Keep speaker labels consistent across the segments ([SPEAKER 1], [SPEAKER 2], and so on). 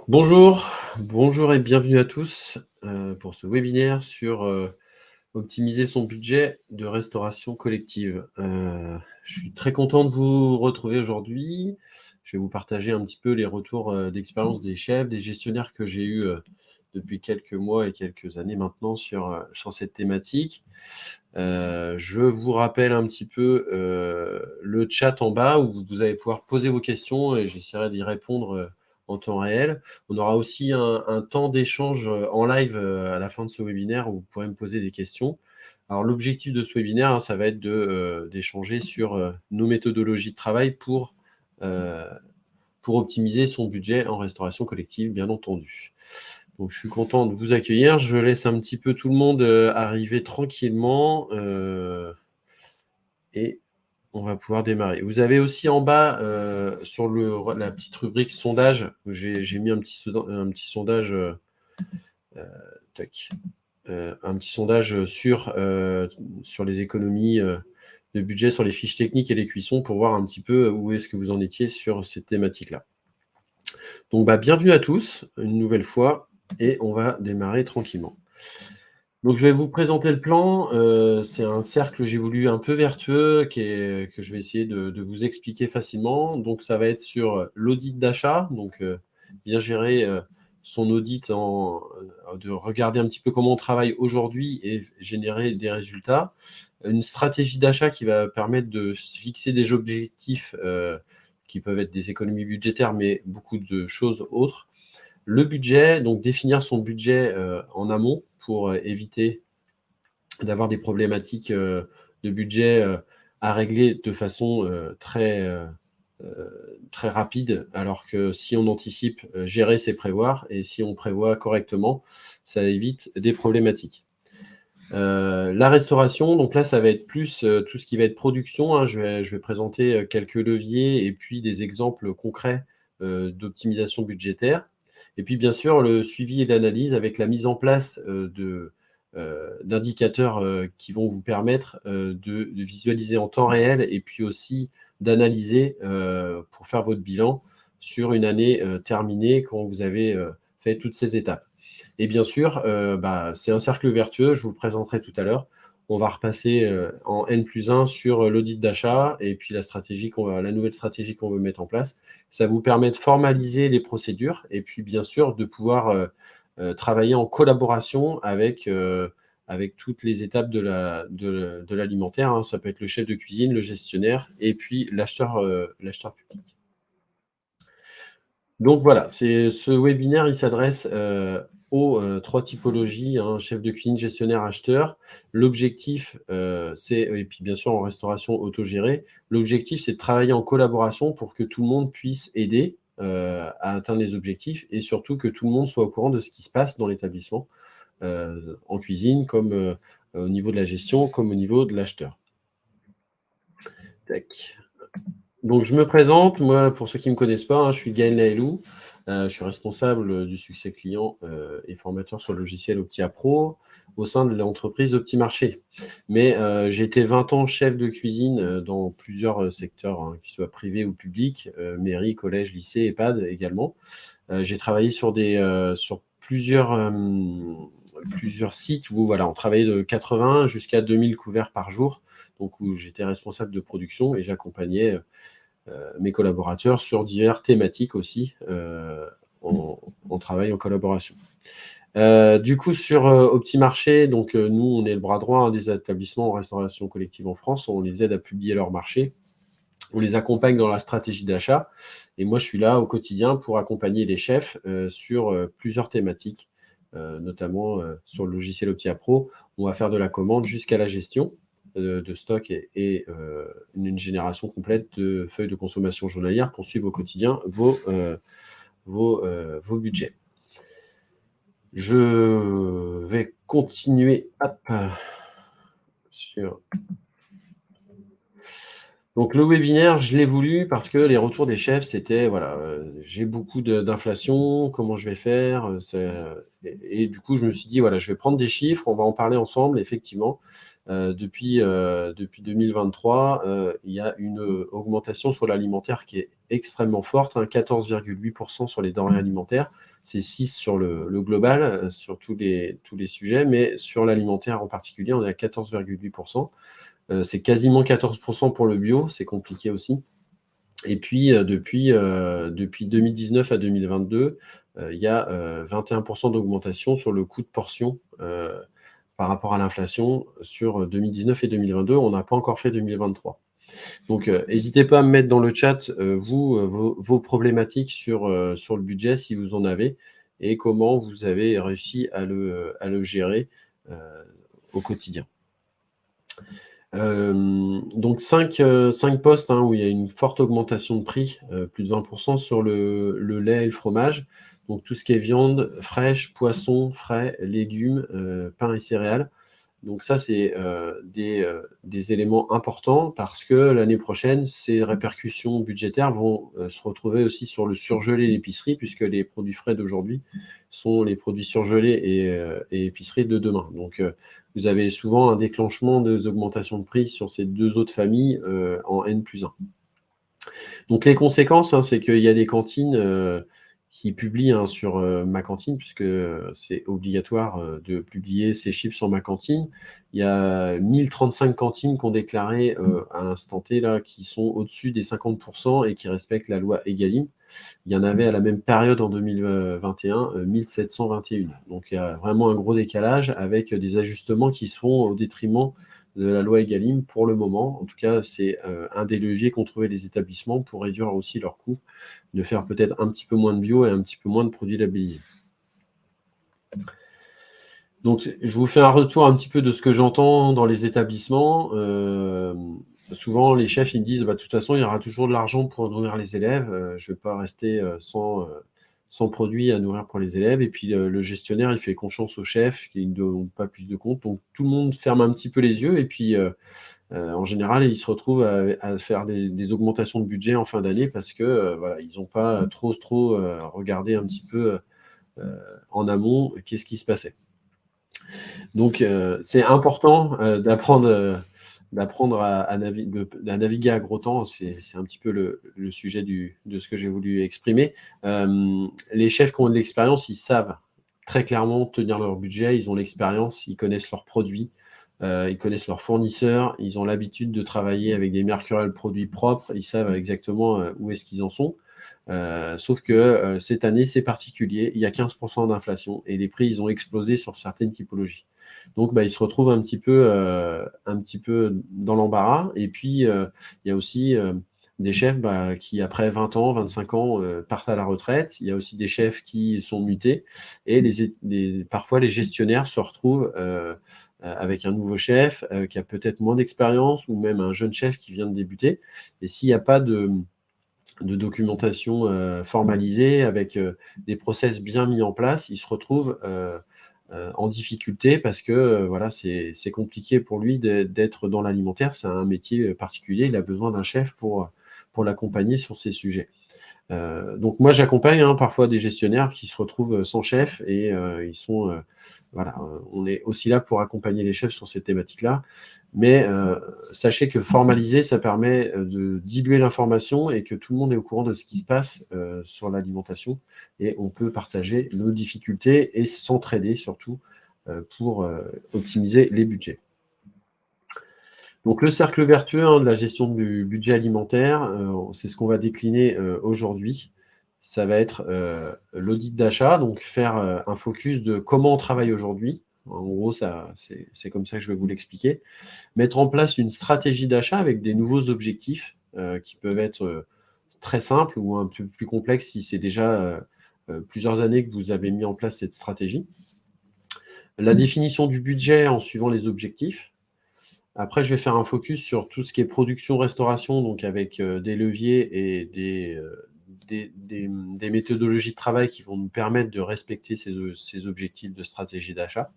[SPEAKER 1] Bonjour et bienvenue à tous pour ce webinaire sur optimiser son budget de restauration collective. Je suis très content de vous retrouver aujourd'hui. Je vais vous partager un petit peu les retours d'expérience des chefs, des gestionnaires que j'ai eus depuis quelques mois et quelques années maintenant sur cette thématique. Je vous rappelle un petit peu le chat en bas où vous allez pouvoir poser vos questions et j'essaierai d'y répondre en temps réel. On aura aussi un temps d'échange en live à la fin de ce webinaire où vous pourrez me poser des questions. Alors l'objectif de ce webinaire, hein, ça va être d'échanger sur nos méthodologies de travail euh, pour optimiser son budget en restauration collective, bien entendu. Donc, je suis content de vous accueillir. Je laisse un petit peu tout le monde arriver tranquillement et on va pouvoir démarrer. Vous avez aussi en bas, sur la petite rubrique sondage, j'ai mis un petit sondage, tac, un petit sondage sur les économies de budget, sur les fiches techniques et les cuissons pour voir un petit peu où est-ce que vous en étiez sur cette thématique-là. Donc, bienvenue à tous, une nouvelle fois, et on va démarrer tranquillement. Donc, je vais vous présenter le plan. C'est un cercle que j'ai voulu un peu vertueux, que je vais essayer de vous expliquer facilement. Donc, ça va être sur l'audit d'achat, donc bien gérer son audit, de regarder un petit peu comment on travaille aujourd'hui et générer des résultats. Une stratégie d'achat qui va permettre de se fixer des objectifs qui peuvent être des économies budgétaires, mais beaucoup de choses autres. Le budget, donc définir son budget en amont pour éviter d'avoir des problématiques de budget à régler de façon très rapide, alors que si on anticipe, gérer, c'est prévoir, et si on prévoit correctement, ça évite des problématiques. La restauration, donc là, ça va être plus tout ce qui va être production, hein. Je vais présenter quelques leviers et puis des exemples concrets d'optimisation budgétaire. Et puis, bien sûr, le suivi et l'analyse avec la mise en place d'indicateurs qui vont vous permettre de visualiser en temps réel et puis aussi d'analyser pour faire votre bilan sur une année terminée quand vous avez fait toutes ces étapes. Et bien sûr, c'est un cercle vertueux, je vous le présenterai tout à l'heure. On va repasser en N+1 sur l'audit d'achat et puis la nouvelle stratégie qu'on veut mettre en place. Ça vous permet de formaliser les procédures et puis bien sûr de pouvoir travailler en collaboration avec toutes les étapes de l'alimentaire, hein. Ça peut être le chef de cuisine, le gestionnaire et puis l'acheteur public. Donc voilà, ce webinaire, il s'adresse aux trois typologies, hein, chef de cuisine, gestionnaire, acheteur. L'objectif, et puis bien sûr en restauration autogérée, l'objectif, c'est de travailler en collaboration pour que tout le monde puisse aider à atteindre les objectifs et surtout que tout le monde soit au courant de ce qui se passe dans l'établissement, en cuisine, comme au niveau de la gestion, comme au niveau de l'acheteur. Tac. Donc, je me présente. Moi, pour ceux qui ne me connaissent pas, hein, je suis Gaël Naelou. Je suis responsable du succès client et formateur sur le logiciel Optia Pro au sein de l'entreprise Optimarché. Mais j'ai été 20 ans chef de cuisine dans plusieurs secteurs, hein, qu'ils soient privés ou publics, mairie, collège, lycée, EHPAD également. J'ai travaillé sur plusieurs sites où voilà, on travaillait de 80 jusqu'à 2000 couverts par jour, donc où j'étais responsable de production et j'accompagnais mes collaborateurs sur diverses thématiques aussi. On travaille en collaboration. Du coup, sur Optimarché, donc nous, on est le bras droit, hein, des établissements en restauration collective en France. On les aide à publier leur marché. On les accompagne dans la stratégie d'achat. Et moi, je suis là au quotidien pour accompagner les chefs sur plusieurs thématiques, notamment sur le logiciel Optia Pro. On va faire de la commande jusqu'à la gestion de stock et une génération complète de feuilles de consommation journalière pour suivre au quotidien vos budgets. Je vais continuer sur... Donc le webinaire, je l'ai voulu parce que les retours des chefs, c'était, voilà, j'ai beaucoup d'inflation, comment je vais faire et du coup, je me suis dit, voilà, je vais prendre des chiffres, on va en parler ensemble, effectivement. depuis 2023, il y a une augmentation sur l'alimentaire qui est extrêmement forte, 14,8% sur les denrées alimentaires. C'est 6 sur le global, sur tous les sujets, mais sur l'alimentaire en particulier, on est à 14,8%. C'est quasiment 14% pour le bio, c'est compliqué aussi. Et puis, depuis 2019 à 2022, il y a 21% d'augmentation sur le coût de portion par rapport à l'inflation sur 2019 et 2022. On n'a pas encore fait 2023. Donc, n'hésitez pas à me mettre dans le chat, vos problématiques sur le budget, si vous en avez, et comment vous avez réussi à le gérer au quotidien. Donc 5 postes où il y a une forte augmentation de prix, plus de 20% sur le lait et le fromage. Donc tout ce qui est viande fraîche, poisson frais, légumes, pain et céréales. Donc ça, c'est des éléments importants parce que l'année prochaine, ces répercussions budgétaires vont se retrouver aussi sur le surgelé d'épicerie, puisque les produits frais d'aujourd'hui sont les produits surgelés et épicerie de demain. Donc vous avez souvent un déclenchement des augmentations de prix sur ces deux autres familles en N+1. Donc les conséquences, c'est qu'il y a des cantines qui publient sur Ma Cantine, puisque c'est obligatoire de publier ces chiffres sur Ma Cantine. Il y a 1035 cantines qui ont déclaré à l'instant T, là, qui sont au-dessus des 50% et qui respectent la loi Egalim. Il y en avait à la même période en 2021, 1721. Donc il y a vraiment un gros décalage avec des ajustements qui seront au détriment de la loi Egalim pour le moment. En tout cas, c'est un des leviers qu'ont trouvé les établissements pour réduire aussi leurs coûts, de faire peut-être un petit peu moins de bio et un petit peu moins de produits labellisés. Donc, je vous fais un retour un petit peu de ce que j'entends dans les établissements. Souvent, les chefs, ils me disent, de toute façon, il y aura toujours de l'argent pour nourrir les élèves. Je ne vais pas rester sans produit à nourrir pour les élèves. Et puis, le gestionnaire, il fait confiance aux chefs qui ne donnent pas plus de comptes. Donc, tout le monde ferme un petit peu les yeux. Et puis, en général, ils se retrouvent à faire des augmentations de budget en fin d'année parce que voilà, ils n'ont pas trop regardé un petit peu en amont qu'est-ce qui se passait. Donc, c'est important d'apprendre à naviguer à gros temps. C'est un petit peu le sujet de ce que j'ai voulu exprimer. Les chefs qui ont de l'expérience, ils savent très clairement tenir leur budget, ils ont l'expérience, ils connaissent leurs produits, ils connaissent leurs fournisseurs, ils ont l'habitude de travailler avec des Mercurel produits propres, ils savent exactement où est-ce qu'ils en sont. Sauf que cette année, c'est particulier, il y a 15% d'inflation et les prix, ils ont explosé sur certaines typologies. Donc, ils se retrouvent un petit peu dans l'embarras. Et puis, il y a aussi des chefs qui, après 20 ans, 25 ans, partent à la retraite. Il y a aussi des chefs qui sont mutés. Et parfois, les gestionnaires se retrouvent avec un nouveau chef qui a peut-être moins d'expérience ou même un jeune chef qui vient de débuter. Et s'il n'y a pas de documentation formalisée avec des process bien mis en place, il se retrouve en difficulté parce que voilà, c'est compliqué pour lui d'être dans l'alimentaire. C'est un métier particulier. Il a besoin d'un chef pour l'accompagner sur ces sujets. Donc moi, j'accompagne parfois des gestionnaires qui se retrouvent sans chef et ils sont voilà, on est aussi là pour accompagner les chefs sur ces thématiques-là. Mais sachez que formaliser, ça permet de diluer l'information et que tout le monde est au courant de ce qui se passe sur l'alimentation. Et on peut partager nos difficultés et s'entraider surtout pour optimiser les budgets. Donc le cercle vertueux de la gestion du budget alimentaire, c'est ce qu'on va décliner aujourd'hui. Ça va être l'audit d'achat, donc faire un focus de comment on travaille aujourd'hui. En gros, c'est comme ça que je vais vous l'expliquer. Mettre en place une stratégie d'achat avec des nouveaux objectifs qui peuvent être très simples ou un peu plus complexes si c'est déjà plusieurs années que vous avez mis en place cette stratégie. La définition du budget en suivant les objectifs. Après, je vais faire un focus sur tout ce qui est production-restauration, donc avec des leviers et des méthodologies de travail qui vont nous permettre de respecter ces objectifs de stratégie d'achat.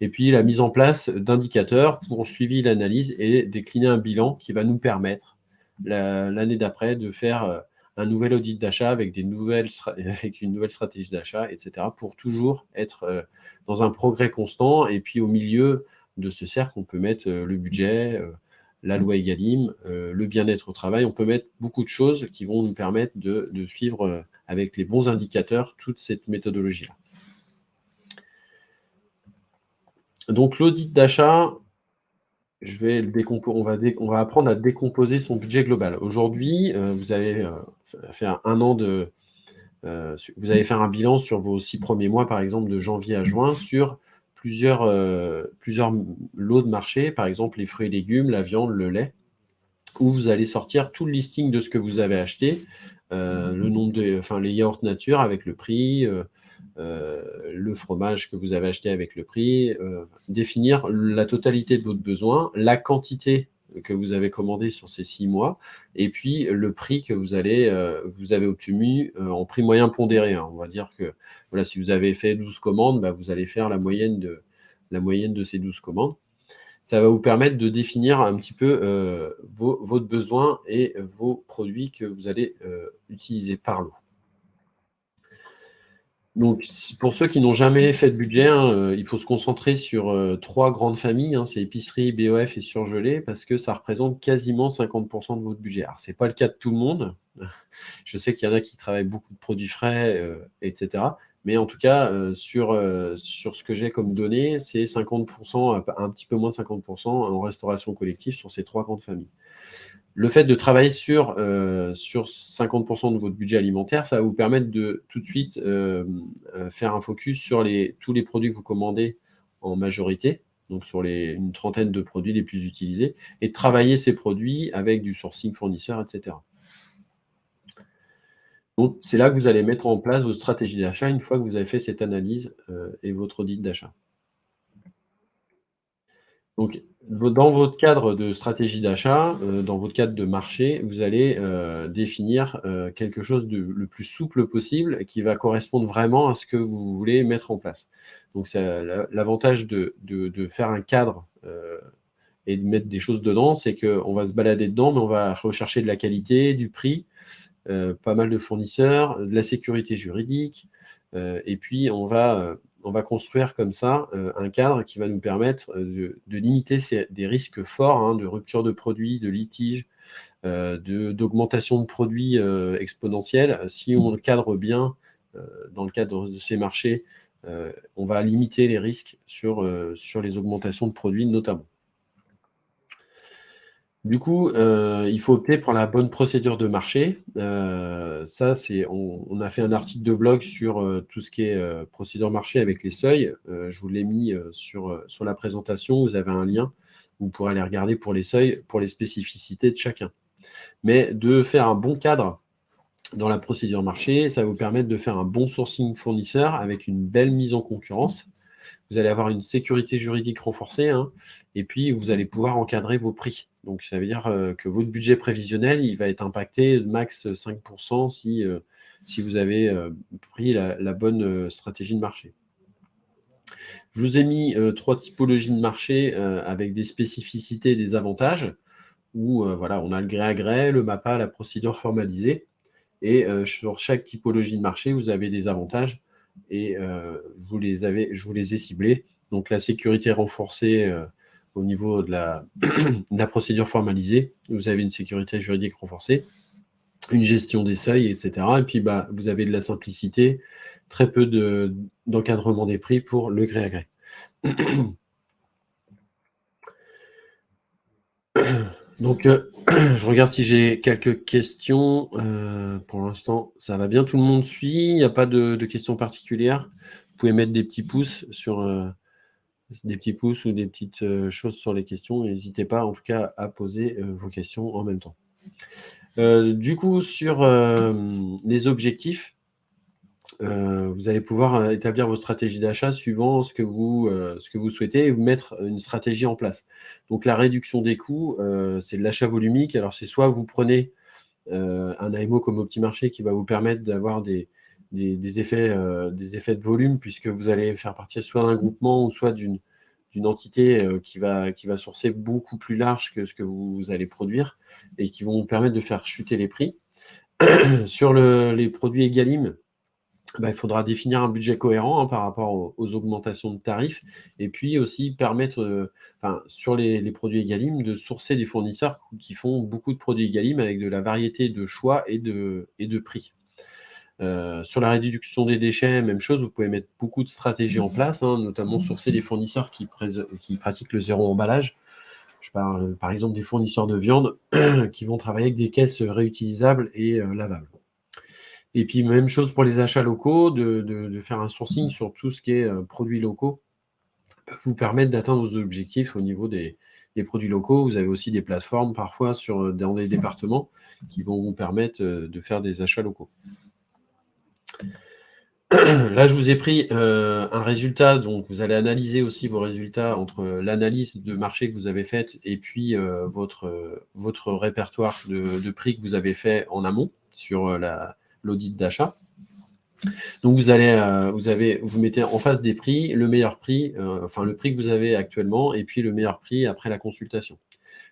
[SPEAKER 1] Et puis, la mise en place d'indicateurs pour le suivi, l'analyse et décliner un bilan qui va nous permettre l'année d'après de faire un nouvel audit d'achat avec une nouvelle stratégie d'achat, etc., pour toujours être dans un progrès constant et puis au milieu de ce cercle, on peut mettre le budget, la loi Egalim, le bien-être au travail. On peut mettre beaucoup de choses qui vont nous permettre de suivre avec les bons indicateurs toute cette méthodologie-là. Donc l'audit d'achat, on va apprendre à décomposer son budget global. Aujourd'hui, vous avez fait un an de... vous allez faire un bilan sur vos 6 premiers mois, par exemple, de janvier à juin, sur plusieurs lots de marché, par exemple les fruits et légumes, la viande, le lait, où vous allez sortir tout le listing de ce que vous avez acheté, le nombre les yaourts nature avec le prix, le fromage que vous avez acheté avec le prix, définir la totalité de votre besoin, la quantité que vous avez commandé sur ces 6 mois, et puis le prix que vous avez obtenu en prix moyen pondéré. On va dire que voilà, si vous avez fait 12 commandes, bah, vous allez faire la moyenne de ces 12 commandes. Ça va vous permettre de définir un petit peu votre besoin et vos produits que vous allez utiliser par lot. Donc, pour ceux qui n'ont jamais fait de budget, il faut se concentrer sur 3 grandes familles, c'est épicerie, BOF et surgelé, parce que ça représente quasiment 50% de votre budget. Alors, ce n'est pas le cas de tout le monde. Je sais qu'il y en a qui travaillent beaucoup de produits frais, etc. Mais en tout cas, sur ce que j'ai comme données, c'est 50%, un petit peu moins de 50% en restauration collective sur ces 3 grandes familles. Le fait de travailler sur 50% de votre budget alimentaire, ça va vous permettre de tout de suite faire un focus sur tous les produits que vous commandez en majorité, donc sur une trentaine de produits les plus utilisés, et de travailler ces produits avec du sourcing fournisseur, etc. Donc, c'est là que vous allez mettre en place votre stratégie d'achat une fois que vous avez fait cette analyse et votre audit d'achat. Donc, dans votre cadre de stratégie d'achat, dans votre cadre de marché, vous allez définir quelque chose de le plus souple possible qui va correspondre vraiment à ce que vous voulez mettre en place. Donc, c'est l'avantage de faire un cadre et de mettre des choses dedans, c'est qu'on va se balader dedans, mais on va rechercher de la qualité, du prix, pas mal de fournisseurs, de la sécurité juridique, et puis on va construire comme ça un cadre qui va nous permettre de limiter des risques forts de rupture de produits, de litiges, d'augmentation de produits exponentielle. Si on le cadre bien dans le cadre de ces marchés, on va limiter les risques sur les augmentations de produits notamment. Du coup, il faut opter pour la bonne procédure de marché. Ça, on a fait un article de blog sur tout ce qui est procédure marché avec les seuils. Je vous l'ai mis sur la présentation. Vous avez un lien. Vous pourrez aller regarder pour les seuils, pour les spécificités de chacun. Mais de faire un bon cadre dans la procédure marché, ça va vous permettre de faire un bon sourcing fournisseur avec une belle mise en concurrence. Vous allez avoir une sécurité juridique renforcée, et puis vous allez pouvoir encadrer vos prix. Donc, ça veut dire que votre budget prévisionnel, il va être impacté de max 5% si vous avez pris la bonne stratégie de marché. Je vous ai mis 3 typologies de marché avec des spécificités et des avantages, où voilà, on a le gré à gré, le MAPA, la procédure formalisée. Et sur chaque typologie de marché, vous avez des avantages et je vous les ai ciblés. Donc, la sécurité renforcée au niveau de la procédure formalisée. Vous avez une sécurité juridique renforcée, une gestion des seuils, etc. Et puis, vous avez de la simplicité, très peu d'encadrement des prix pour le gré à gré. Donc, je regarde si j'ai quelques questions. Pour l'instant, ça va bien. Tout le monde suit. Il n'y a pas de questions particulières. Vous pouvez mettre des petits pouces ou des petites choses sur les questions. N'hésitez pas, en tout cas, à poser vos questions en même temps. Du coup, sur les objectifs, vous allez pouvoir établir vos stratégies d'achat suivant ce que vous souhaitez et vous mettre une stratégie en place. Donc, la réduction des coûts, c'est de l'achat volumique. Alors, c'est soit vous prenez un AMO comme Optimarché qui va vous permettre d'avoir des effets de volume, puisque vous allez faire partie soit d'un groupement ou soit d'une entité qui va sourcer beaucoup plus large que ce que vous allez produire et qui vont vous permettre de faire chuter les prix. Sur les produits Egalim, il faudra définir un budget cohérent, hein, par rapport aux augmentations de tarifs et puis aussi permettre, sur les produits Egalim, de sourcer des fournisseurs qui font beaucoup de produits Egalim avec de la variété de choix et de prix. Sur la réduction des déchets, même chose, vous pouvez mettre beaucoup de stratégies en place, hein, notamment sourcer des fournisseurs qui pratiquent le zéro emballage. Je parle, par exemple, des fournisseurs de viande qui vont travailler avec des caisses réutilisables et lavables. Et puis même chose pour les achats locaux, de faire un sourcing sur tout ce qui est, produits locaux, peut vous permettre d'atteindre vos objectifs au niveau des produits locaux. Vous avez aussi des plateformes parfois dans des départements qui vont vous permettre, de faire des achats locaux. Là, je vous ai pris, un résultat, donc vous allez analyser aussi vos résultats entre l'analyse de marché que vous avez faite et puis, votre répertoire de prix que vous avez fait en amont sur, l'audit d'achat. Donc vous mettez en face des prix, le meilleur prix, le prix que vous avez actuellement et puis le meilleur prix après la consultation.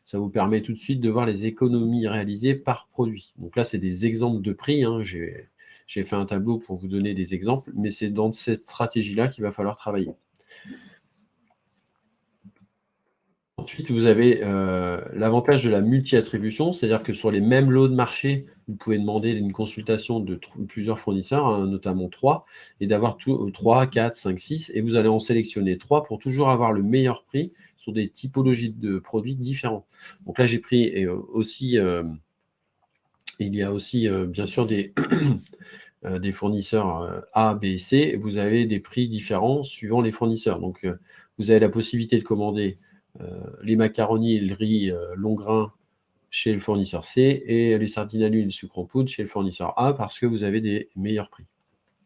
[SPEAKER 1] Ça vous permet tout de suite de voir les économies réalisées par produit. Donc là, c'est des exemples de prix, hein. J'ai fait un tableau pour vous donner des exemples, mais c'est dans cette stratégie-là qu'il va falloir travailler. Ensuite, vous avez l'avantage de la multi-attribution, c'est-à-dire que sur les mêmes lots de marché, vous pouvez demander une consultation de plusieurs fournisseurs, hein, notamment 3, et d'avoir 3, 4, 5, 6, et vous allez en sélectionner 3 pour toujours avoir le meilleur prix sur des typologies de produits différents. Donc là, j'ai pris aussi, il y a aussi bien sûr des fournisseurs A, B et C, vous avez des prix différents suivant les fournisseurs. Donc, vous avez la possibilité de commander les macaronis et le riz long grain chez le fournisseur C et les sardines à l'huile et le sucre en poudre chez le fournisseur A parce que vous avez des meilleurs prix.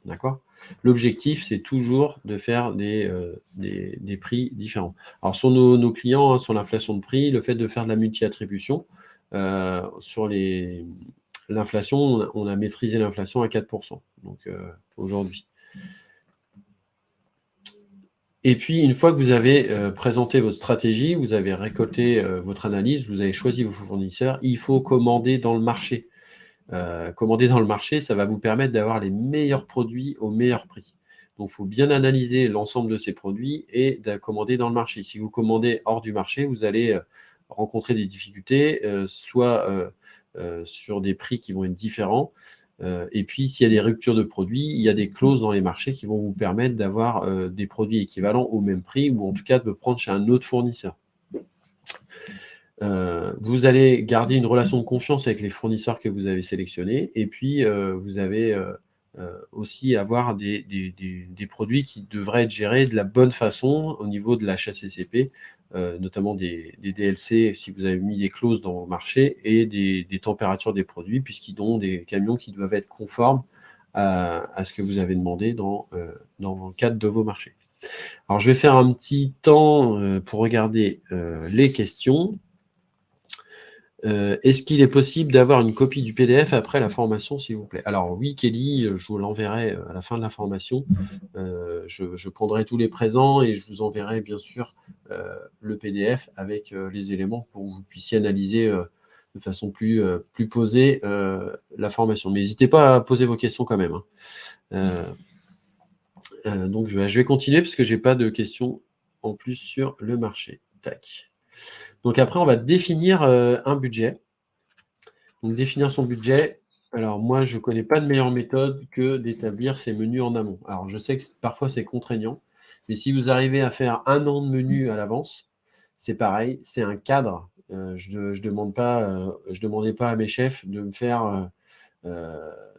[SPEAKER 1] D'accord ? L'objectif, c'est toujours de faire des prix différents. Alors, sur nos clients, hein, sur l'inflation de prix, le fait de faire de la multi-attribution, sur l'inflation, on a maîtrisé l'inflation à 4%, donc aujourd'hui. Et puis, une fois que vous avez présenté votre stratégie, vous avez récolté votre analyse, vous avez choisi vos fournisseurs, il faut commander dans le marché. Commander dans le marché, ça va vous permettre d'avoir les meilleurs produits au meilleur prix. Donc, il faut bien analyser l'ensemble de ces produits et de commander dans le marché. Si vous commandez hors du marché, vous allez rencontrer des difficultés, soit sur des prix qui vont être différents, et puis, s'il y a des ruptures de produits, il y a des clauses dans les marchés qui vont vous permettre d'avoir des produits équivalents au même prix ou en tout cas de prendre chez un autre fournisseur. Vous allez garder une relation de confiance avec les fournisseurs que vous avez sélectionnés et puis vous avez aussi avoir des produits qui devraient être gérés de la bonne façon au niveau de la HACCP, notamment des DLC si vous avez mis des clauses dans vos marchés et des températures des produits puisqu'ils ont des camions qui doivent être conformes à ce que vous avez demandé dans le cadre de vos marchés. Alors je vais faire un petit temps pour regarder les questions. Est-ce qu'il est possible d'avoir une copie du PDF après la formation, s'il vous plaît? Alors oui, Kelly, je vous l'enverrai à la fin de la formation. Je prendrai tous les présents et je vous enverrai bien sûr le PDF avec les éléments pour que vous puissiez analyser de façon plus posée la formation. Mais n'hésitez pas à poser vos questions quand même, hein. Donc je vais continuer parce que je n'ai pas de questions en plus sur le marché. Tac. Donc après, on va définir un budget. Donc définir son budget. Alors moi, je ne connais pas de meilleure méthode que d'établir ces menus en amont. Alors je sais que parfois c'est contraignant, mais si vous arrivez à faire 1 an de menu à l'avance, c'est pareil, c'est un cadre. Je ne demandais pas à mes chefs de me faire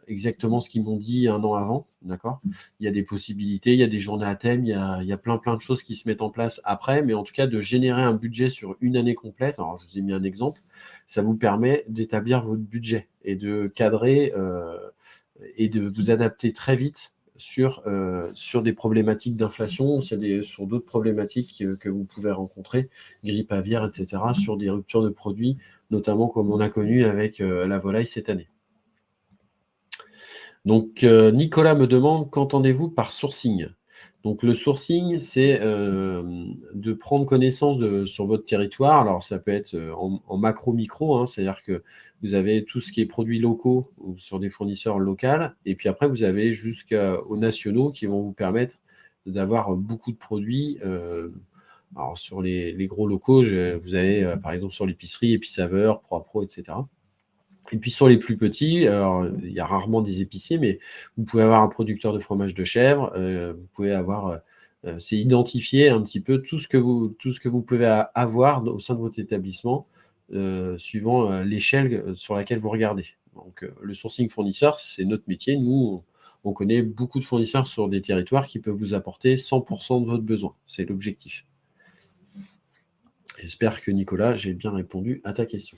[SPEAKER 1] exactement ce qu'ils m'ont dit 1 an avant, d'accord ? Il y a des possibilités, il y a des journées à thème, il y a plein de choses qui se mettent en place après, mais en tout cas de générer un budget sur une année complète, alors je vous ai mis un exemple, ça vous permet d'établir votre budget et de cadrer et de vous adapter très vite sur des problématiques d'inflation, sur d'autres problématiques que vous pouvez rencontrer, grippe aviaire, etc., sur des ruptures de produits, notamment comme on a connu avec la volaille cette année. Donc, Nicolas me demande, qu'entendez-vous par sourcing? Donc, le sourcing, c'est de prendre connaissance sur votre territoire. Alors, ça peut être en macro-micro, hein, c'est-à-dire que vous avez tout ce qui est produits locaux ou sur des fournisseurs locaux. Et puis après, vous avez jusqu'aux nationaux qui vont vous permettre d'avoir beaucoup de produits. Alors, sur les gros locaux, vous avez, par exemple, sur l'épicerie, Épicaveur, ProApro, etc. Et puis sur les plus petits, alors, il y a rarement des épiciers, mais vous pouvez avoir un producteur de fromage de chèvre, vous pouvez avoir, c'est identifier un petit peu tout ce que vous pouvez avoir au sein de votre établissement, suivant, l'échelle, sur laquelle vous regardez. Donc, le sourcing fournisseur, c'est notre métier. Nous, on connaît beaucoup de fournisseurs sur des territoires qui peuvent vous apporter 100 de votre besoin. C'est l'objectif. J'espère que Nicolas, j'ai bien répondu à ta question.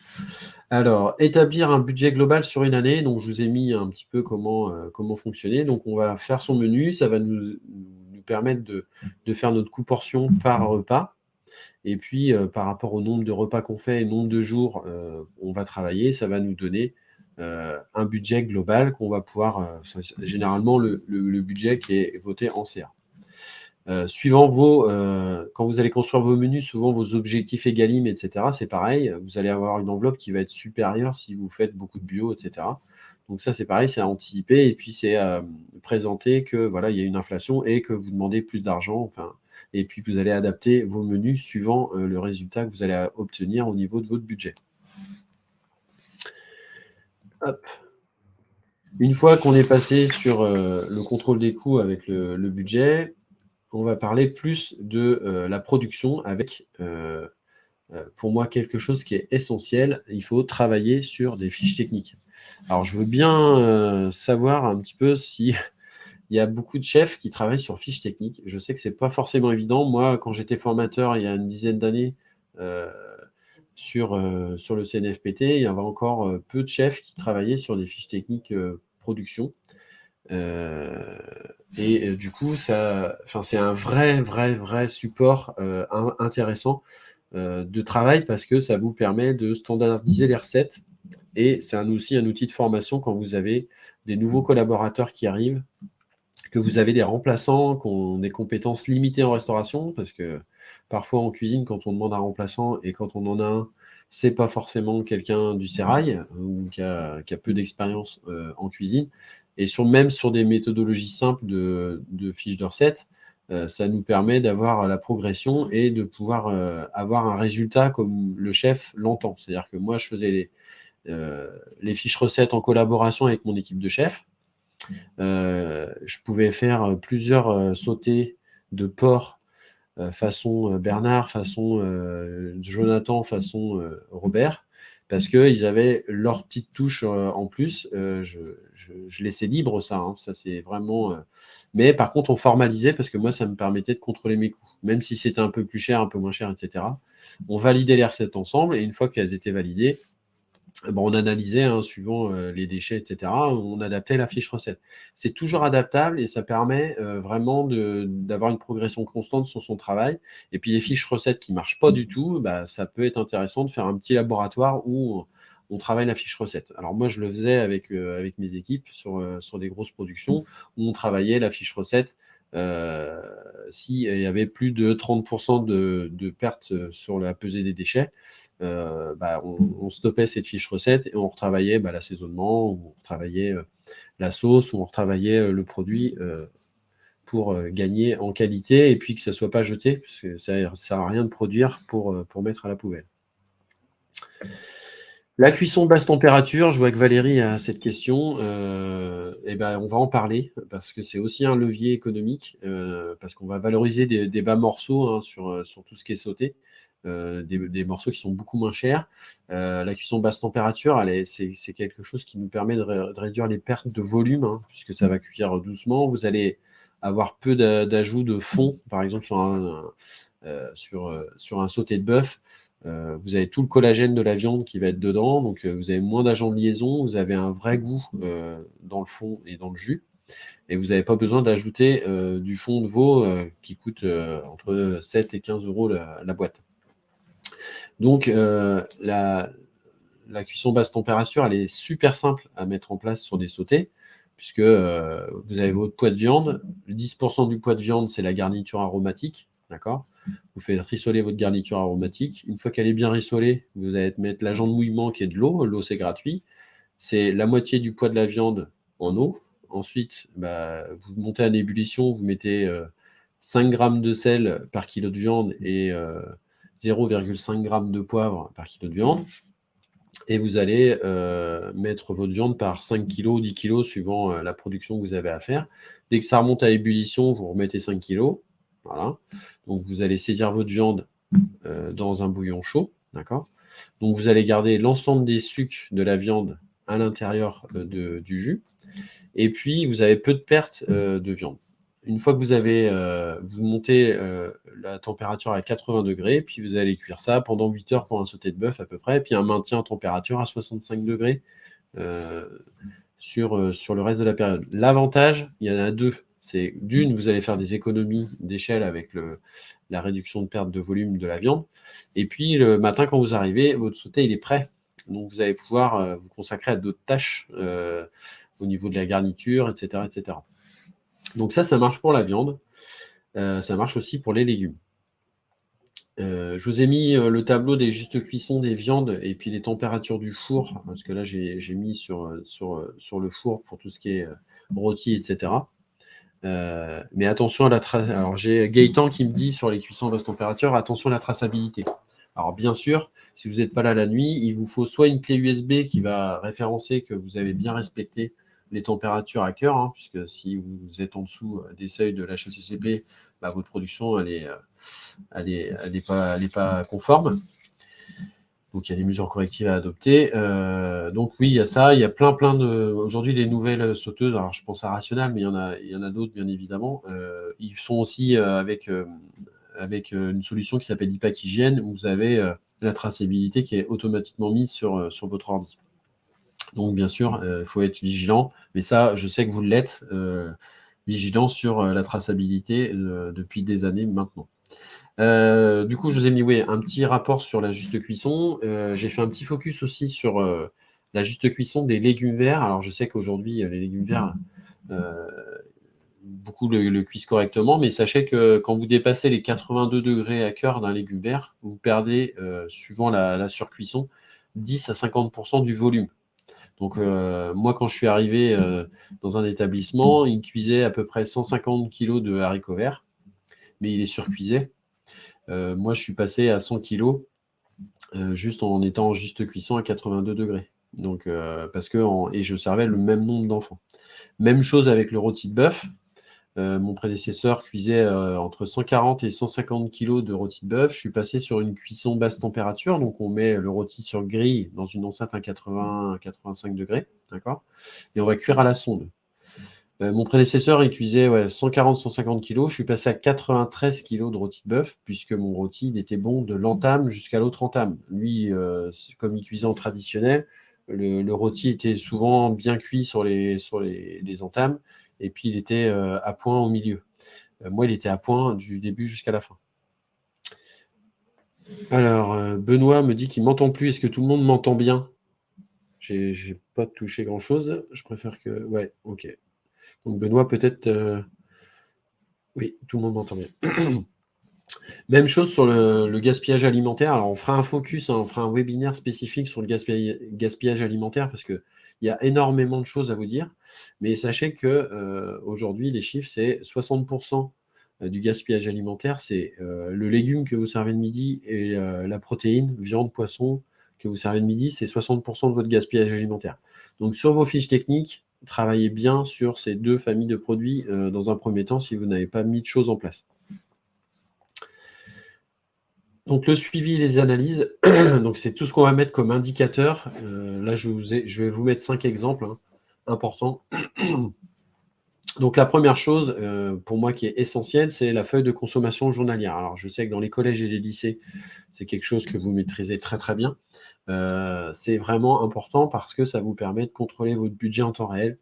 [SPEAKER 1] Alors, établir un budget global sur une année. Donc, je vous ai mis un petit peu comment fonctionner. Donc, on va faire son menu. Ça va nous permettre de faire notre coût portion par repas. Et puis, par rapport au nombre de repas qu'on fait et nombre de jours on va travailler, ça va nous donner un budget global qu'on va pouvoir, généralement le budget qui est voté en CA. Suivant quand vous allez construire vos menus, souvent vos objectifs Egalim, etc., c'est pareil. Vous allez avoir une enveloppe qui va être supérieure si vous faites beaucoup de bio, etc. Donc ça, c'est pareil, c'est à anticiper et puis c'est présenter que voilà, il y a une inflation et que vous demandez plus d'argent. Enfin, et puis vous allez adapter vos menus suivant le résultat que vous allez obtenir au niveau de votre budget. Hop. Une fois qu'on est passé sur le contrôle des coûts avec le budget, on va parler plus de la production avec, pour moi, quelque chose qui est essentiel. Il faut travailler sur des fiches techniques. Alors, je veux bien savoir un petit peu si il y a beaucoup de chefs qui travaillent sur fiches techniques. Je sais que c'est pas forcément évident. Moi, quand j'étais formateur il y a une dizaine d'années sur le CNFPT, il y avait encore peu de chefs qui travaillaient sur des fiches techniques production. Et du coup, c'est un vrai support intéressant de travail parce que ça vous permet de standardiser les recettes et c'est aussi un outil de formation quand vous avez des nouveaux collaborateurs qui arrivent, que vous avez des remplaçants qui ont des compétences limitées en restauration parce que parfois en cuisine, quand on demande un remplaçant et quand on en a un, c'est pas forcément quelqu'un du sérail ou qui a peu d'expérience en cuisine. Et même sur des méthodologies simples de fiches de recettes, ça nous permet d'avoir la progression et de pouvoir avoir un résultat comme le chef l'entend. C'est-à-dire que moi, je faisais les fiches recettes en collaboration avec mon équipe de chefs. Je pouvais faire plusieurs sautés de porc façon Bernard, façon Jonathan, façon Robert, parce qu'ils avaient leur petite touche en plus. Je laissais libre ça, hein, ça c'est vraiment. Mais par contre, on formalisait parce que moi, ça me permettait de contrôler mes coûts, même si c'était un peu plus cher, un peu moins cher, etc. On validait les recettes ensemble et une fois qu'elles étaient validées, on analysait, hein, suivant les déchets, etc. On adaptait la fiche recette. C'est toujours adaptable et ça permet vraiment d'avoir une progression constante sur son travail. Et puis les fiches recettes qui ne marchent pas du tout, ça peut être intéressant de faire un petit laboratoire où on travaille la fiche recette. Alors moi, je le faisais avec mes équipes sur des grosses productions où on travaillait la fiche recette. S'il y avait plus de 30% de pertes sur la pesée des déchets, on stoppait cette fiche recette et on retravaillait l'assaisonnement, ou on retravaillait la sauce, ou on retravaillait le produit pour gagner en qualité et puis que ça ne soit pas jeté, parce que ça ne sert à rien de produire pour mettre à la poubelle. La cuisson basse température, je vois que Valérie a cette question. On va en parler parce que c'est aussi un levier économique, parce qu'on va valoriser des bas morceaux hein, sur tout ce qui est sauté, des morceaux qui sont beaucoup moins chers. La cuisson basse température, c'est quelque chose qui nous permet de réduire les pertes de volume, hein, puisque ça va cuire doucement. Vous allez avoir peu d'ajout de fond, par exemple sur un sauté de bœuf. Vous avez tout le collagène de la viande qui va être dedans, donc vous avez moins d'agents de liaison, vous avez un vrai goût dans le fond et dans le jus, et vous n'avez pas besoin d'ajouter du fond de veau qui coûte entre 7 et 15 euros la boîte. Donc la cuisson basse température, elle est super simple à mettre en place sur des sautés, puisque vous avez votre poids de viande, 10% du poids de viande, c'est la garniture aromatique, d'accord ? vous faites rissoler votre garniture aromatique. Une fois qu'elle est bien rissolée, vous allez mettre l'agent de mouillement qui est de l'eau. L'eau, c'est gratuit. C'est la moitié du poids de la viande en eau. Ensuite, vous montez en ébullition, vous mettez 5 grammes de sel par kilo de viande et 0,5 g de poivre par kilo de viande. Et vous allez mettre votre viande par 5 kg, 10 kg, suivant la production que vous avez à faire. Dès que ça remonte à ébullition, vous remettez 5 kg. Voilà. Donc, vous allez saisir votre viande dans un bouillon chaud. D'accord. Donc, vous allez garder l'ensemble des sucs de la viande à l'intérieur du jus. Et puis, vous avez peu de pertes de viande. Une fois que vous montez la température à 80 degrés, puis vous allez cuire ça pendant 8 heures pour un sauté de bœuf à peu près, puis un maintien en température à 65 degrés sur le reste de la période. L'avantage, il y en a deux. C'est d'une, vous allez faire des économies d'échelle avec la réduction de perte de volume de la viande. Et puis, le matin, quand vous arrivez, votre sauté, il est prêt. Donc, vous allez pouvoir vous consacrer à d'autres tâches au niveau de la garniture, etc., etc. Donc ça marche pour la viande. Ça marche aussi pour les légumes. Je vous ai mis le tableau des justes cuissons des viandes et puis les températures du four, parce que là, j'ai mis sur le four pour tout ce qui est rôti, etc. Mais attention à la traçabilité. Alors, j'ai Gaëtan qui me dit sur les cuissons à basse température, attention à la traçabilité. Alors, bien sûr, si vous n'êtes pas là la nuit, il vous faut soit une clé USB qui va référencer que vous avez bien respecté les températures à cœur, hein, puisque si vous êtes en dessous des seuils de l'HACCP, votre production, elle est pas conforme. Donc, il y a des mesures correctives à adopter. Donc, oui, il y a ça. Il y a plein de... Aujourd'hui, les nouvelles sauteuses, alors je pense à Rational, mais il y en a d'autres, bien évidemment. Ils sont aussi avec une solution qui s'appelle IPAC Hygiène, où vous avez la traçabilité qui est automatiquement mise sur votre ordi. Donc, bien sûr, il faut être vigilant. Mais ça, je sais que vous l'êtes, vigilant sur la traçabilité depuis des années maintenant. Du coup, je vous ai mis un petit rapport sur la juste cuisson. J'ai fait un petit focus aussi sur la juste cuisson des légumes verts. Alors, je sais qu'aujourd'hui, les légumes verts, beaucoup le cuisent correctement, mais sachez que quand vous dépassez les 82 degrés à cœur d'un légume vert, vous perdez, suivant la surcuisson, 10 à 50% du volume. Donc, moi, quand je suis arrivé dans un établissement, il cuisait à peu près 150 kg de haricots verts, mais il est surcuisé. Moi, je suis passé à 100 kg juste en étant en juste cuisson à 82 degrés. Donc, et je servais le même nombre d'enfants. Même chose avec le rôti de bœuf. Mon prédécesseur cuisait entre 140 et 150 kg de rôti de bœuf. Je suis passé sur une cuisson basse température. Donc, on met le rôti sur grille dans une enceinte à 85 degrés. D'accord. Et on va cuire à la sonde. Mon prédécesseur, il cuisait 140-150 kg. Je suis passé à 93 kg de rôti de bœuf, puisque mon rôti, il était bon de l'entame jusqu'à l'autre entame. Lui, comme il cuisait en traditionnel, le rôti était souvent bien cuit sur les entames, et puis il était à point au milieu. Moi, il était à point du début jusqu'à la fin. Alors, Benoît me dit qu'il ne m'entend plus. Est-ce que tout le monde m'entend bien? J'ai pas touché grand-chose. Je préfère que... Ouais, ok. Donc Benoît, peut-être... Oui, tout le monde m'entend bien. Même chose sur le gaspillage alimentaire. Alors, on fera un focus, on fera un webinaire spécifique sur le gaspillage alimentaire parce qu'il y a énormément de choses à vous dire. Mais sachez que aujourd'hui, les chiffres, c'est 60% du gaspillage alimentaire, c'est le légume que vous servez le midi et la protéine, viande, poisson, que vous servez le midi, c'est 60% de votre gaspillage alimentaire. Donc, sur vos fiches techniques, travaillez bien sur ces deux familles de produits dans un premier temps si vous n'avez pas mis de choses en place. Donc, le suivi et les analyses, donc c'est tout ce qu'on va mettre comme indicateur. Là, je vais vous mettre 5 exemples importants. Donc, la première chose, pour moi, qui est essentielle, c'est la feuille de consommation journalière. Alors, je sais que dans les collèges et les lycées, c'est quelque chose que vous maîtrisez très, très bien. C'est vraiment important parce que ça vous permet de contrôler votre budget en temps réel.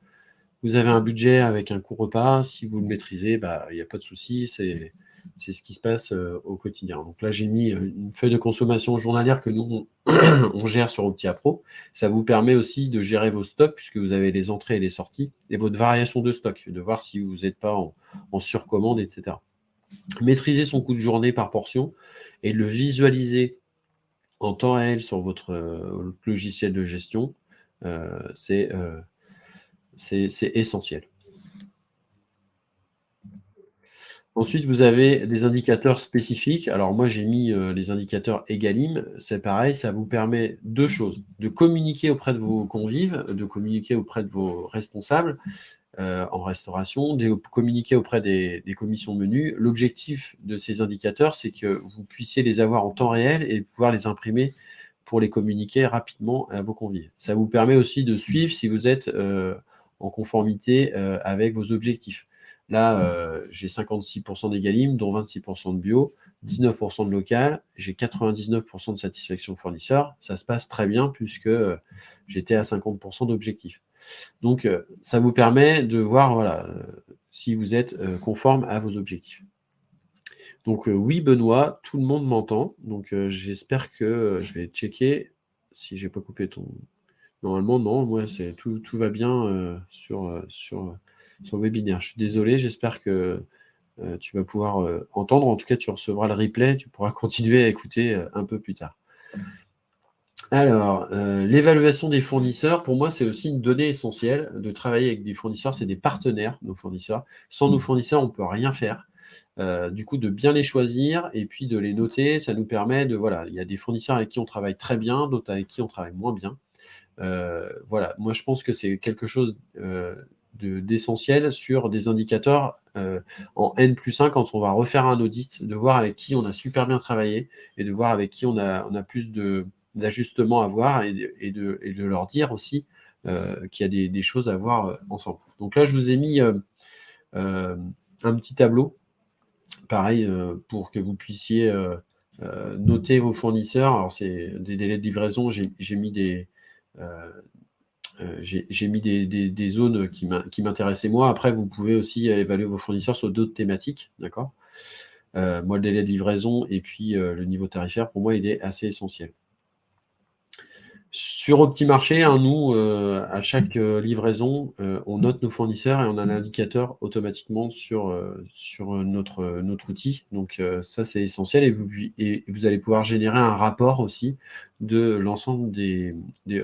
[SPEAKER 1] Vous avez un budget avec un coût repas. Si vous le maîtrisez, il n'y a pas de souci. C'est ce qui se passe au quotidien. Donc là, j'ai mis une feuille de consommation journalière que nous, on gère sur Optia Pro. Ça vous permet aussi de gérer vos stocks puisque vous avez les entrées et les sorties et votre variation de stock, de voir si vous n'êtes pas en surcommande, etc. Maîtriser son coût de journée par portion et le visualiser en temps réel sur votre logiciel de gestion, c'est essentiel. Ensuite, vous avez des indicateurs spécifiques. Alors moi, j'ai mis les indicateurs Egalim. C'est pareil, ça vous permet deux choses. De communiquer auprès de vos convives, de communiquer auprès de vos responsables en restauration, de communiquer auprès des commissions de menu. L'objectif de ces indicateurs, c'est que vous puissiez les avoir en temps réel et pouvoir les imprimer pour les communiquer rapidement à vos convives. Ça vous permet aussi de suivre si vous êtes en conformité avec vos objectifs. Là, j'ai 56% d'Egalim, dont 26% de bio, 19% de local, j'ai 99% de satisfaction fournisseur. Ça se passe très bien puisque j'étais à 50% d'objectifs. Donc, ça vous permet de voir voilà, si vous êtes conforme à vos objectifs. Donc, oui, Benoît, tout le monde m'entend. Donc, j'espère que je vais checker si j'ai pas coupé ton. Normalement, non, moi, tout va bien sur le webinaire. Je suis désolé, j'espère que tu vas pouvoir entendre. En tout cas, tu recevras le replay, tu pourras continuer à écouter un peu plus tard. Alors, l'évaluation des fournisseurs, pour moi, c'est aussi une donnée essentielle de travailler avec des fournisseurs. C'est des partenaires, nos fournisseurs. Sans nos fournisseurs, on ne peut rien faire. Du coup, de bien les choisir et puis de les noter, ça nous permet de, voilà, il y a des fournisseurs avec qui on travaille très bien, d'autres avec qui on travaille moins bien. Voilà, moi, je pense que c'est quelque chose d'essentiel sur des indicateurs en N+1 quand on va refaire un audit, de voir avec qui on a super bien travaillé et de voir avec qui on a plus d'ajustements à voir et de leur dire aussi qu'il y a des choses à voir ensemble. Donc là, je vous ai mis un petit tableau, pareil, pour que vous puissiez noter vos fournisseurs. Alors, c'est des délais de livraison, j'ai mis des zones qui m'intéressaient moi. Après, vous pouvez aussi évaluer vos fournisseurs sur d'autres thématiques, d'accord ? Moi, le délai de livraison et puis le niveau tarifaire, pour moi, il est assez essentiel. Sur Optimarché, hein, nous, à chaque livraison, on note nos fournisseurs et on a l'indicateur automatiquement sur notre outil. Donc ça, c'est essentiel et vous allez pouvoir générer un rapport aussi de l'ensemble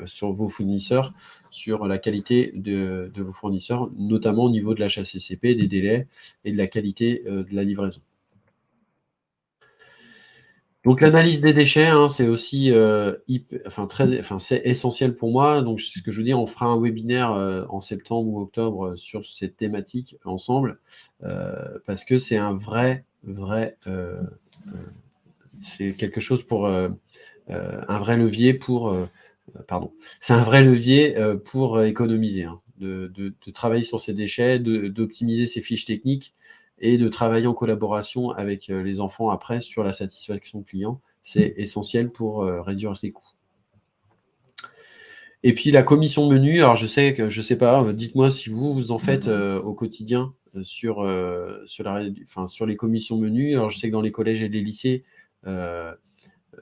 [SPEAKER 1] sur vos fournisseurs, sur la qualité de vos fournisseurs, notamment au niveau de l'achat CCP, des délais et de la qualité de la livraison. Donc l'analyse des déchets, hein, c'est aussi c'est essentiel pour moi. Donc ce que je veux dire, on fera un webinaire en septembre ou octobre sur cette thématique ensemble, parce que c'est un vrai, c'est quelque chose pour un vrai levier pour, c'est un vrai levier pour économiser, hein, de travailler sur ces déchets, d'optimiser ces fiches techniques et de travailler en collaboration avec les enfants après sur la satisfaction client. C'est essentiel pour réduire les coûts. Et puis la commission menu, alors je sais pas, dites-moi si vous en faites au quotidien sur les commissions menus. Alors je sais que dans les collèges et les lycées,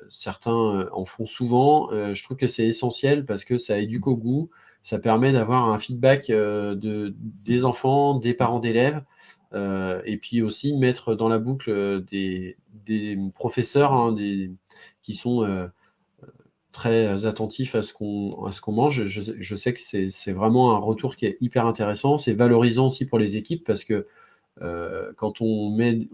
[SPEAKER 1] certains en font souvent. Je trouve que c'est essentiel parce que ça éduque au goût, ça permet d'avoir un feedback des enfants, des parents d'élèves, et puis aussi mettre dans la boucle des professeurs hein, qui sont très attentifs à ce qu'on mange. Je sais que c'est vraiment un retour qui est hyper intéressant. C'est valorisant aussi pour les équipes parce que quand on met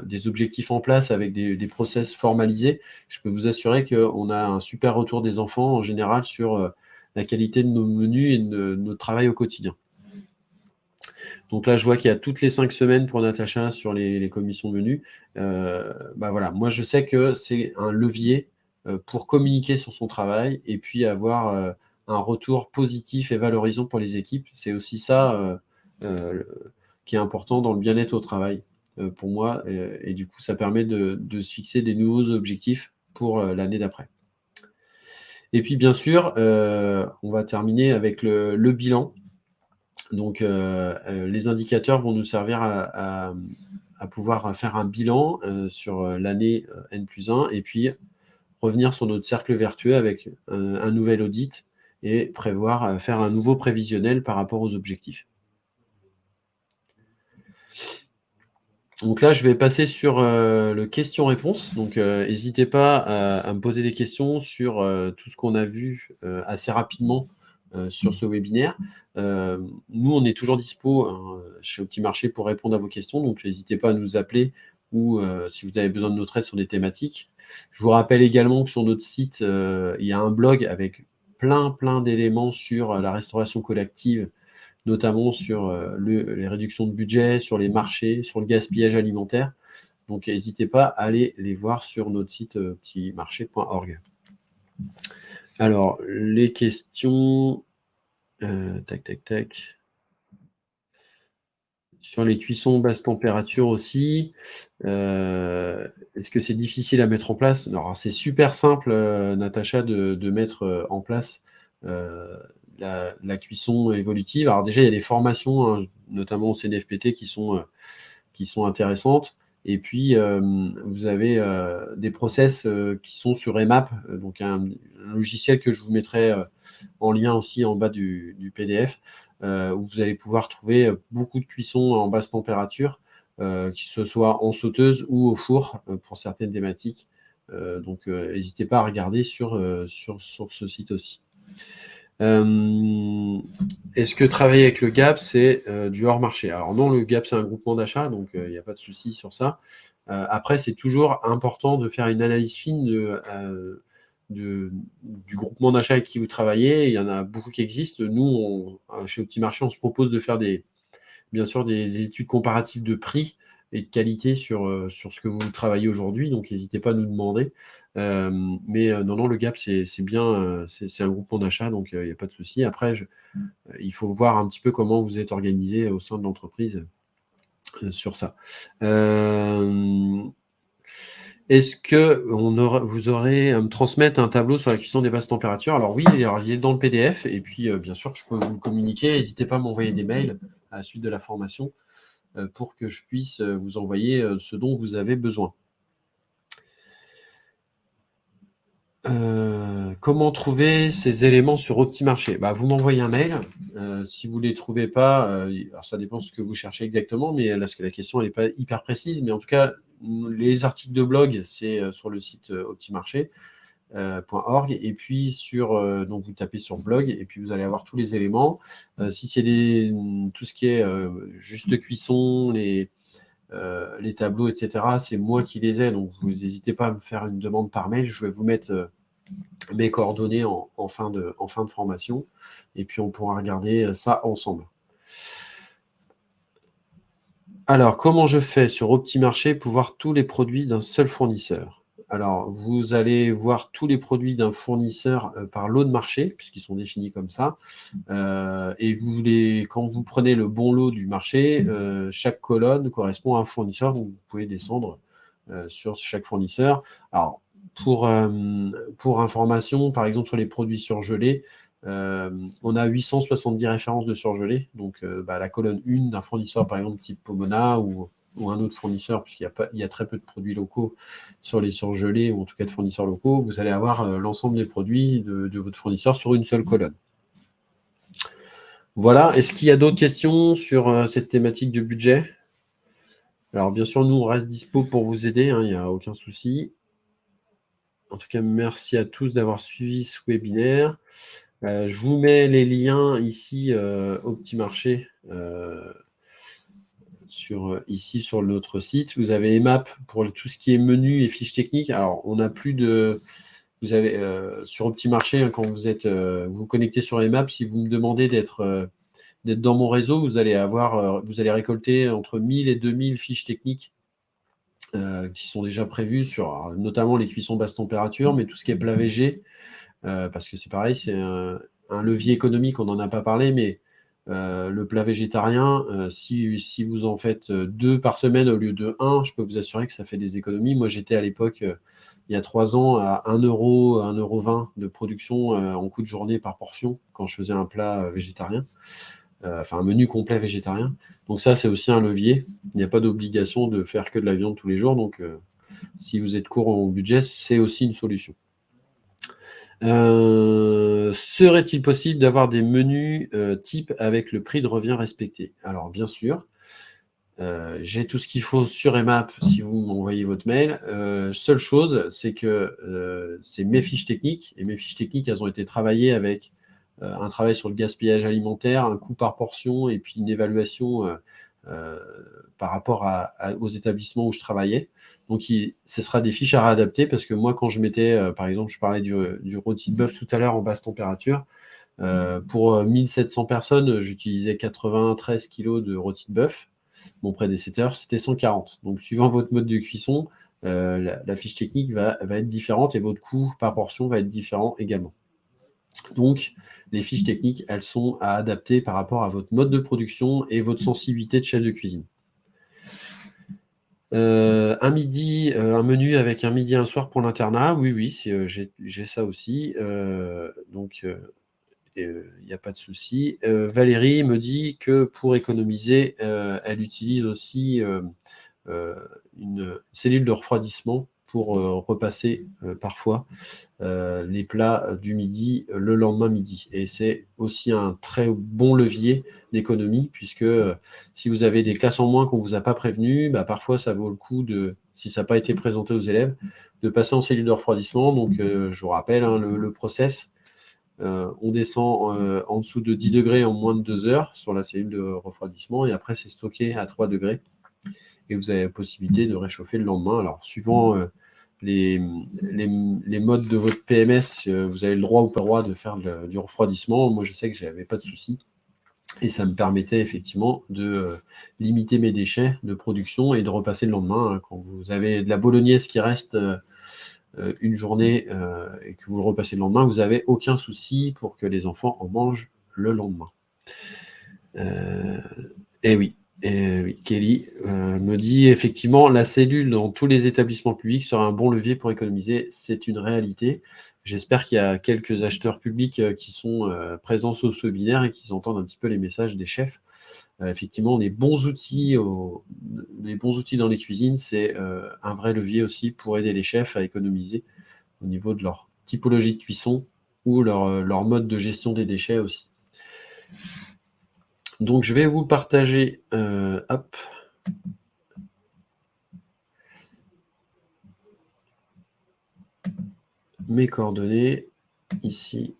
[SPEAKER 1] des objectifs en place avec des process formalisés, je peux vous assurer qu'on a un super retour des enfants en général sur la qualité de nos menus et de notre travail au quotidien. Donc là, je vois qu'il y a toutes les 5 semaines pour Natacha sur les commissions menus. Voilà. Moi, je sais que c'est un levier pour communiquer sur son travail et puis avoir un retour positif et valorisant pour les équipes. C'est aussi ça qui est important dans le bien-être au travail pour moi. Et du coup, ça permet de se fixer des nouveaux objectifs pour l'année d'après. Et puis, bien sûr, on va terminer avec le bilan. Donc, les indicateurs vont nous servir à pouvoir faire un bilan sur l'année N+1 et puis revenir sur notre cercle vertueux avec un nouvel audit et prévoir faire un nouveau prévisionnel par rapport aux objectifs. Donc là, je vais passer sur le questions-réponses. Donc, n'hésitez pas à me poser des questions sur tout ce qu'on a vu assez rapidement sur ce webinaire. Nous, on est toujours dispo hein, chez Optimarché pour répondre à vos questions. Donc, n'hésitez pas à nous appeler ou si vous avez besoin de notre aide sur des thématiques. Je vous rappelle également que sur notre site, il y a un blog avec plein d'éléments sur la restauration collective, notamment sur les réductions de budget, sur les marchés, sur le gaspillage alimentaire. Donc, n'hésitez pas à aller les voir sur notre site petitmarché.org. Alors, les questions... tac. Sur les cuissons basse température aussi, est-ce que c'est difficile à mettre en place? Alors, c'est super simple, Natacha, de mettre en place la cuisson évolutive. Alors déjà, il y a des formations, hein, notamment au CNFPT, qui sont intéressantes. Et puis, vous avez des process qui sont sur EMAP, donc un logiciel que je vous mettrai en lien aussi en bas du PDF, où vous allez pouvoir trouver beaucoup de cuissons en basse température, que ce soit en sauteuse ou au four pour certaines thématiques. Donc, n'hésitez pas à regarder sur ce site aussi. Est-ce que travailler avec le GAP, c'est du hors marché? Alors non, le GAP, c'est un groupement d'achat, donc il n'y a pas de souci sur ça. Après, c'est toujours important de faire une analyse fine du groupement d'achat avec qui vous travaillez. Il y en a beaucoup qui existent. Nous, chez Optimarché, on se propose de faire bien sûr des études comparatives de prix et de qualité sur ce que vous travaillez aujourd'hui. Donc, n'hésitez pas à nous demander. Mais non, le GAP, c'est bien, c'est un groupement d'achat, donc il n'y a pas de souci. Après, il faut voir un petit peu comment vous êtes organisé au sein de l'entreprise sur ça. Est-ce que vous aurez à me transmettre un tableau sur la cuisson des basses températures? Alors oui, il est dans le PDF, et puis bien sûr, je peux vous le communiquer. N'hésitez pas à m'envoyer des mails à la suite de la formation pour que je puisse vous envoyer ce dont vous avez besoin. Comment trouver ces éléments sur Optimarché? Vous m'envoyez un mail. Si vous ne les trouvez pas, alors ça dépend de ce que vous cherchez exactement, mais là, parce que la question n'est pas hyper précise. Mais en tout cas, les articles de blog, c'est sur le site optimarché.org. Et puis, donc vous tapez sur blog, et puis vous allez avoir tous les éléments. Si c'est tout ce qui est juste cuisson, les tableaux, etc., c'est moi qui les ai. Donc, vous n'hésitez pas à me faire une demande par mail. Je vais vous mettre mes coordonnées en fin de formation, et puis on pourra regarder ça ensemble. Alors, comment je fais sur Optimarché pour voir tous les produits d'un seul fournisseur? Alors, vous allez voir tous les produits d'un fournisseur par lot de marché, puisqu'ils sont définis comme ça. Et quand vous prenez le bon lot du marché, chaque colonne correspond à un fournisseur, donc vous pouvez descendre sur chaque fournisseur. Alors, pour information, par exemple, sur les produits surgelés, on a 870 références de surgelés. Donc, la colonne 1 d'un fournisseur, par exemple, type Pomona ou un autre fournisseur, puisqu'il y a très peu de produits locaux sur les surgelés, ou en tout cas de fournisseurs locaux, vous allez avoir l'ensemble des produits de votre fournisseur sur une seule colonne. Voilà. Est-ce qu'il y a d'autres questions sur cette thématique de budget? Alors, bien sûr, nous, on reste dispo pour vous aider, hein, il n'y a aucun souci. En tout cas, merci à tous d'avoir suivi ce webinaire. Je vous mets les liens ici au petit marché ici sur notre site. Vous avez EMAP pour tout ce qui est menu et fiches techniques. Alors, on n'a plus de... Vous avez sur Optimarché, hein, quand vous connectez sur EMAP, si vous me demandez d'être dans mon réseau, vous allez récolter entre 1000 et 2000 fiches techniques qui sont déjà prévues sur notamment les cuissons basse température, mais tout ce qui est plat végé, parce que c'est pareil, c'est un levier économique, on n'en a pas parlé, mais le plat végétarien, si vous en faites 2 par semaine au lieu de 1, je peux vous assurer que ça fait des économies. Moi, j'étais à l'époque, il y a 3 ans, à 1 euro, 1,20 € de production en coût de journée par portion, quand je faisais un plat végétarien, enfin un menu complet végétarien. Donc ça, c'est aussi un levier. Il n'y a pas d'obligation de faire que de la viande tous les jours, donc si vous êtes court en budget, c'est aussi une solution. Serait-il possible d'avoir des menus type avec le prix de revient respecté? Alors, bien sûr. J'ai tout ce qu'il faut sur Emap si vous m'envoyez votre mail. Seule chose, c'est que c'est mes fiches techniques, et mes fiches techniques, elles ont été travaillées avec un travail sur le gaspillage alimentaire, un coût par portion, et puis une évaluation euh, par rapport aux établissements où je travaillais. Donc, ce sera des fiches à réadapter, parce que moi, quand je mettais, par exemple, je parlais du rôti de bœuf tout à l'heure en basse température, pour 1700 personnes, j'utilisais 93 kg de rôti de bœuf. Mon prédécesseur, c'était 140. Donc, suivant votre mode de cuisson, la fiche technique va être différente, et votre coût par portion va être différent également. Donc, les fiches techniques, elles sont à adapter par rapport à votre mode de production et votre sensibilité de chef de cuisine. Un midi, un menu avec un midi et un soir pour l'internat, oui, j'ai ça aussi. Donc, il n'y a pas de souci. Valérie me dit que pour économiser, elle utilise aussi une cellule de refroidissement pour repasser parfois les plats du midi le lendemain midi. Et c'est aussi un très bon levier d'économie, puisque si vous avez des classes en moins qu'on ne vous a pas prévenu, bah, parfois ça vaut le coup, si ça n'a pas été présenté aux élèves, de passer en cellule de refroidissement. Donc je vous rappelle le process. On descend en dessous de 10 degrés en moins de 2 heures sur la cellule de refroidissement, et après c'est stocké à 3 degrés, et vous avez la possibilité de réchauffer le lendemain. Alors suivant les modes de votre PMS, vous avez le droit ou pas le droit de faire du refroidissement. Moi je sais que je n'avais pas de souci, et ça me permettait effectivement de limiter mes déchets de production et de repasser le lendemain. Quand vous avez de la bolognaise qui reste une journée et que vous le repassez le lendemain, vous n'avez aucun souci pour que les enfants en mangent le lendemain. Et oui, Kelly me dit effectivement, la cellule dans tous les établissements publics sera un bon levier pour économiser. C'est une réalité. J'espère qu'il y a quelques acheteurs publics qui sont présents sur ce webinaire et qui entendent un petit peu les messages des chefs. Effectivement, les bons outils dans les cuisines, c'est un vrai levier aussi pour aider les chefs à économiser au niveau de leur typologie de cuisson ou leur mode de gestion des déchets aussi. Donc, je vais vous partager mes coordonnées ici.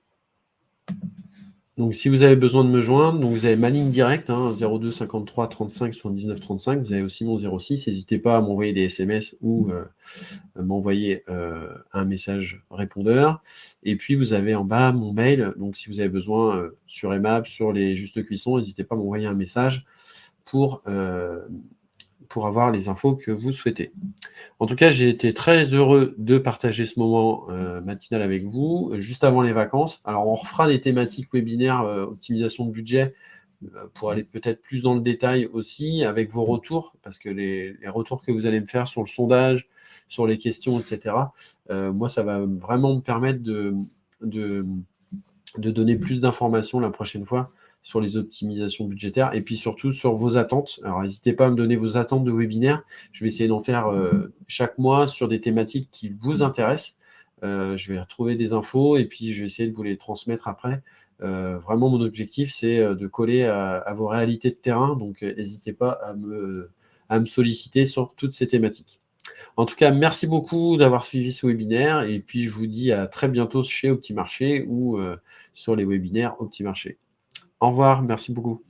[SPEAKER 1] Donc, si vous avez besoin de me joindre, donc vous avez ma ligne directe, 02 53 35 79 35. Vous avez aussi mon 06. N'hésitez pas à m'envoyer des SMS ou m'envoyer un message répondeur. Et puis, vous avez en bas mon mail. Donc, si vous avez besoin sur Emap, sur les justes cuissons, n'hésitez pas à m'envoyer un message pour avoir les infos que vous souhaitez. En tout cas, j'ai été très heureux de partager ce moment matinal avec vous, juste avant les vacances. Alors, on refera des thématiques webinaires, optimisation de budget, pour aller peut-être plus dans le détail aussi, avec vos retours, parce que les retours que vous allez me faire sur le sondage, sur les questions, etc., moi, ça va vraiment me permettre de donner plus d'informations la prochaine fois sur les optimisations budgétaires, et puis surtout sur vos attentes. Alors, n'hésitez pas à me donner vos attentes de webinaire. Je vais essayer d'en faire chaque mois sur des thématiques qui vous intéressent. Je vais retrouver des infos, et puis je vais essayer de vous les transmettre après. Vraiment, mon objectif, c'est de coller à vos réalités de terrain. Donc, n'hésitez pas à me solliciter sur toutes ces thématiques. En tout cas, merci beaucoup d'avoir suivi ce webinaire, et puis je vous dis à très bientôt chez Optimarché ou sur les webinaires Optimarché. Au revoir, merci beaucoup.